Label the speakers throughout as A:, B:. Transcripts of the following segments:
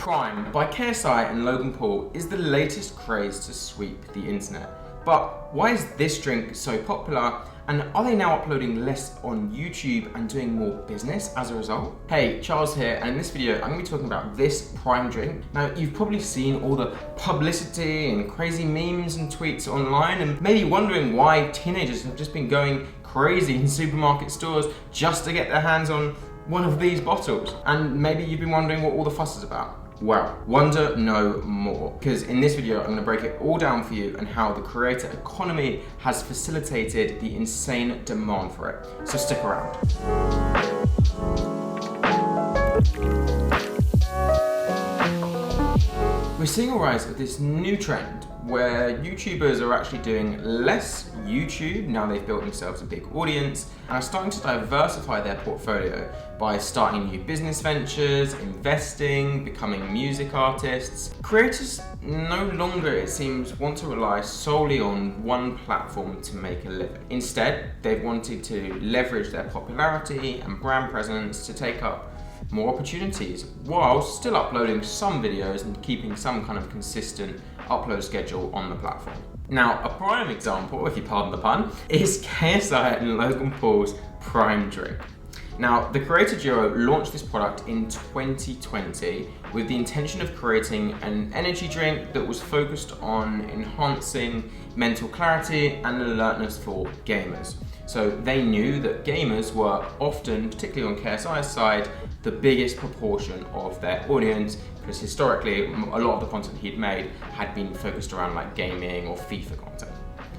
A: Prime by KSI and Logan Paul is the latest craze to sweep the internet. But why is this drink so popular, and are they now uploading less on YouTube and doing more business as a result? Hey, Charles here, and in this video I'm going to be talking about this Prime drink. Now, you've probably seen all the publicity and crazy memes and tweets online and maybe wondering why teenagers have just been going crazy in supermarket stores just to get their hands on one of these bottles. And maybe you've been wondering what all the fuss is about. Well, wonder no more, because in this video I'm going to break it all down for you and how the creator economy has facilitated the insane demand for it. So stick around. We're seeing a rise of this new trend where YouTubers are actually doing less YouTube now they've built themselves a big audience and are starting to diversify their portfolio by starting new business ventures, investing, becoming music artists. Creators no longer, it seems, want to rely solely on one platform to make a living. Instead, they've wanted to leverage their popularity and brand presence to take up more opportunities while still uploading some videos and keeping some kind of consistent upload schedule on the platform. Now, a prime example, if you pardon the pun, is KSI and Logan Paul's Prime drink. Now, the creator duo launched this product in 2020 with the intention of creating an energy drink that was focused on enhancing mental clarity and alertness for gamers. So they knew that gamers were often, particularly on KSI's side, the biggest proportion of their audience, because historically a lot of the content he'd made had been focused around like gaming or FIFA content.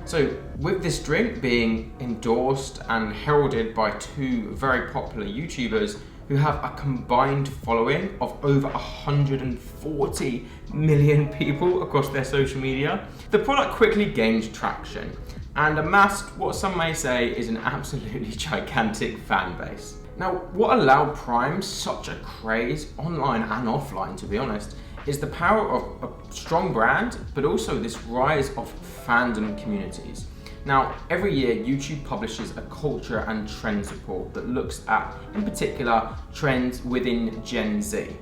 A: So with this drink being endorsed and heralded by two very popular YouTubers who have a combined following of over 140 million people across their social media, the product quickly gained traction and amassed what some may say is an absolutely gigantic fan base. Now, what allowed Prime such a craze online and offline, to be honest, is the power of a strong brand, but also this rise of fandom communities. Now, every year YouTube publishes a culture and trends report that looks at, in particular, trends within Gen Z.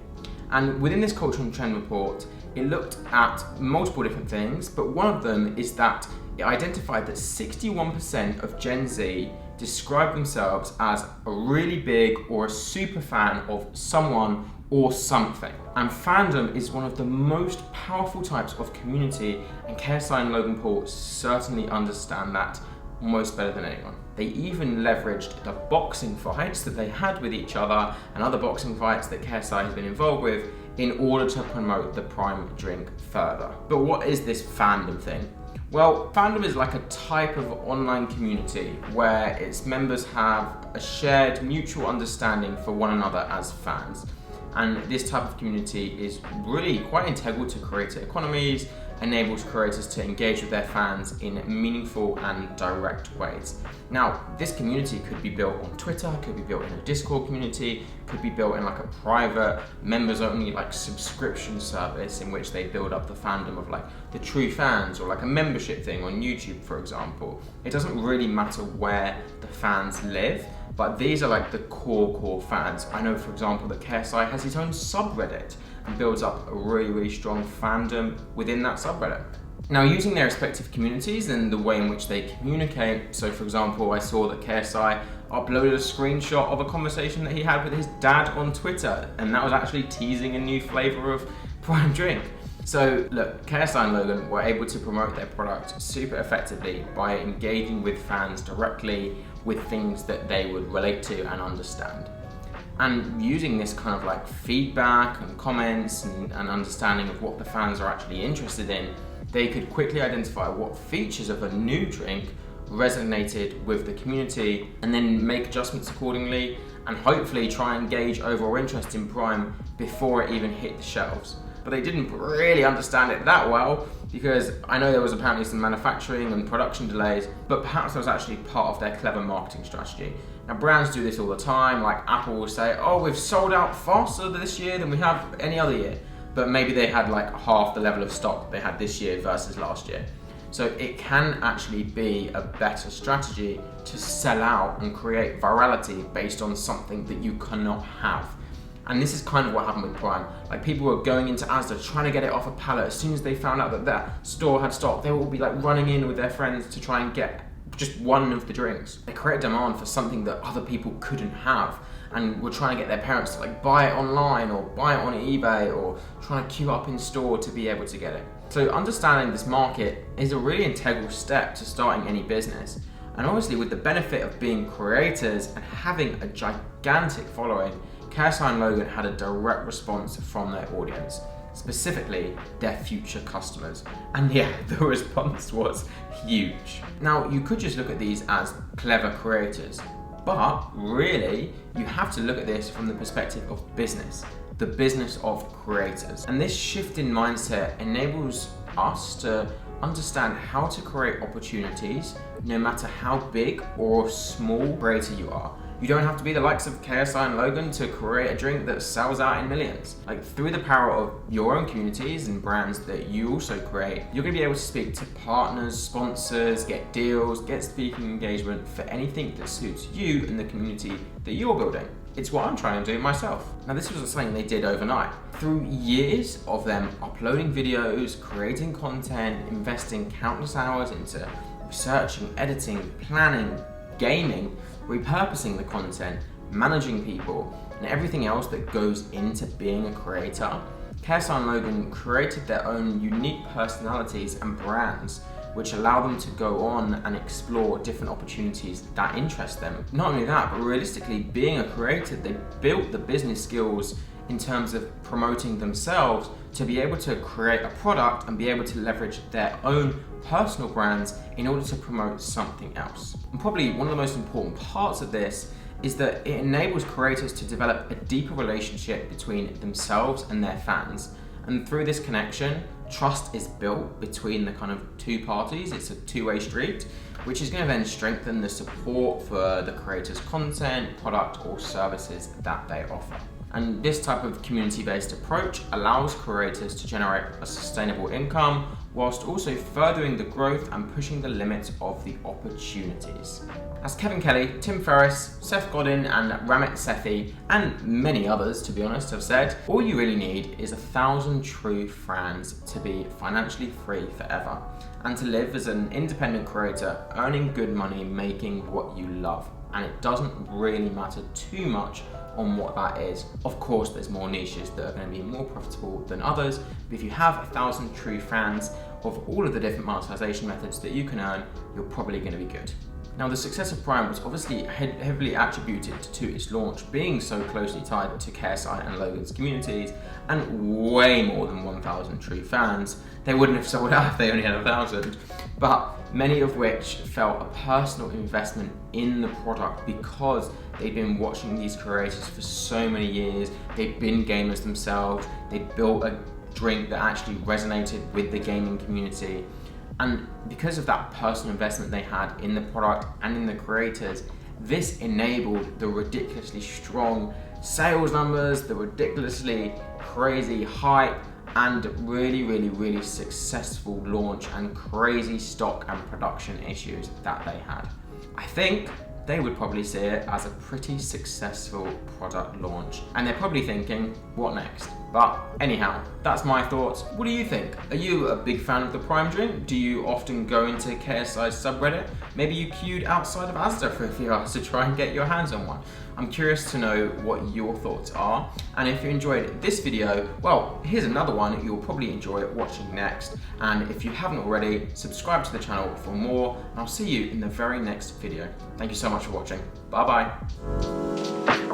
A: And within this culture and trend report, it looked at multiple different things, but one of them is that it identified that 61% of Gen Z describe themselves as a really big or a super fan of someone or something. And fandom is one of the most powerful types of community, and KSI and Logan Paul certainly understand that almost better than anyone. They even leveraged the boxing fights that they had with each other and other boxing fights that KSI has been involved with in order to promote the Prime drink further. But what is this fandom thing? Well, fandom is like a type of online community where its members have a shared mutual understanding for one another as fans. And this type of community is really quite integral to creator economies, enables creators to engage with their fans in meaningful and direct ways. Now, this community could be built on Twitter, could be built in a Discord community, could be built in like a private members only like subscription service in which they build up the fandom of like the true fans, or like a membership thing on YouTube, for example. It doesn't really matter where the fans live, but these are like the core fans. I know, for example, that KSI has his own subreddit and builds up a really strong fandom within that subreddit. Now, using their respective communities and the way in which they communicate, so for example, I saw that KSI uploaded a screenshot of a conversation that he had with his dad on Twitter, and that was actually teasing a new flavor of Prime drink. So look, KSI and Logan were able to promote their product super effectively by engaging with fans directly with things that they would relate to and understand. And using this kind of like feedback and comments and understanding of what the fans are actually interested in, they could quickly identify what features of a new drink resonated with the community and then make adjustments accordingly, and hopefully try and gauge overall interest in Prime before it even hit the shelves. But they didn't really understand it that well, because I know there was apparently some manufacturing and production delays, but perhaps that was actually part of their clever marketing strategy. Now, brands do this all the time, like Apple will say, oh, we've sold out faster this year than we have any other year, but maybe they had like half the level of stock they had this year versus last year. So it can actually be a better strategy to sell out and create virality based on something that you cannot have. And this is kind of what happened with Prime. Like, people were going into Asda trying to get it off a pallet. As soon as they found out that that store had stock, they would all be like running in with their friends to try and get just one of the drinks. They create demand for something that other people couldn't have, and were trying to get their parents to like buy it online or buy it on eBay or trying to queue up in store to be able to get it. So understanding this market is a really integral step to starting any business. And obviously, with the benefit of being creators and having a gigantic following, KSI and Logan had a direct response from their audience, specifically their future customers. And yeah, the response was huge. Now, you could just look at these as clever creators, but really, you have to look at this from the perspective of business, the business of creators. And this shift in mindset enables us to understand how to create opportunities, no matter how big or small creator you are. You don't have to be the likes of KSI and Logan to create a drink that sells out in millions. Like, through the power of your own communities and brands that you also create, you're gonna be able to speak to partners, sponsors, get deals, get speaking engagement for anything that suits you and the community that you're building. It's what I'm trying to do myself. Now, this wasn't something they did overnight. Through years of them uploading videos, creating content, investing countless hours into researching, editing, planning, gaming, repurposing the content, managing people, and everything else that goes into being a creator, KSI and Logan created their own unique personalities and brands, which allow them to go on and explore different opportunities that interest them. Not only that, but realistically, being a creator, they built the business skills in terms of promoting themselves to be able to create a product and be able to leverage their own personal brands in order to promote something else. And probably one of the most important parts of this is that it enables creators to develop a deeper relationship between themselves and their fans. And through this connection, trust is built between the kind of two parties. It's a two-way street, which is going to then strengthen the support for the creator's content, product, or services that they offer. And this type of community-based approach allows creators to generate a sustainable income whilst also furthering the growth and pushing the limits of the opportunities. As Kevin Kelly, Tim Ferriss, Seth Godin, and Ramit Sethi, and many others, to be honest, have said, all you really need is 1,000 true fans to be financially free forever and to live as an independent creator, earning good money, making what you love. And it doesn't really matter too much on what that is. Of course, there's more niches that are going to be more profitable than others, but if you have 1,000 true fans of all of the different monetization methods that you can earn, you're probably going to be good. Now, the success of Prime was obviously heavily attributed to its launch being so closely tied to KSI and Logan's communities, and way more than 1,000 true fans. They wouldn't have sold out if they only had 1,000, but many of which felt a personal investment in the product because they've been watching these creators for so many years. They've been gamers themselves. They built a drink that actually resonated with the gaming community. And because of that personal investment they had in the product and in the creators, this enabled the ridiculously strong sales numbers, the ridiculously crazy hype, and really successful launch and crazy stock and production issues that they had. I think they would probably see it as a pretty successful product launch, and they're probably thinking, what next? But anyhow, that's my thoughts. What do you think? Are you a big fan of the Prime drink? Do you often go into KSI's subreddit? Maybe you queued outside of Asda for a few hours to try and get your hands on one. I'm curious to know what your thoughts are. And if you enjoyed this video, well, here's another one you'll probably enjoy watching next. And if you haven't already, subscribe to the channel for more, and I'll see you in the very next video. Thank you so much for watching. Bye bye.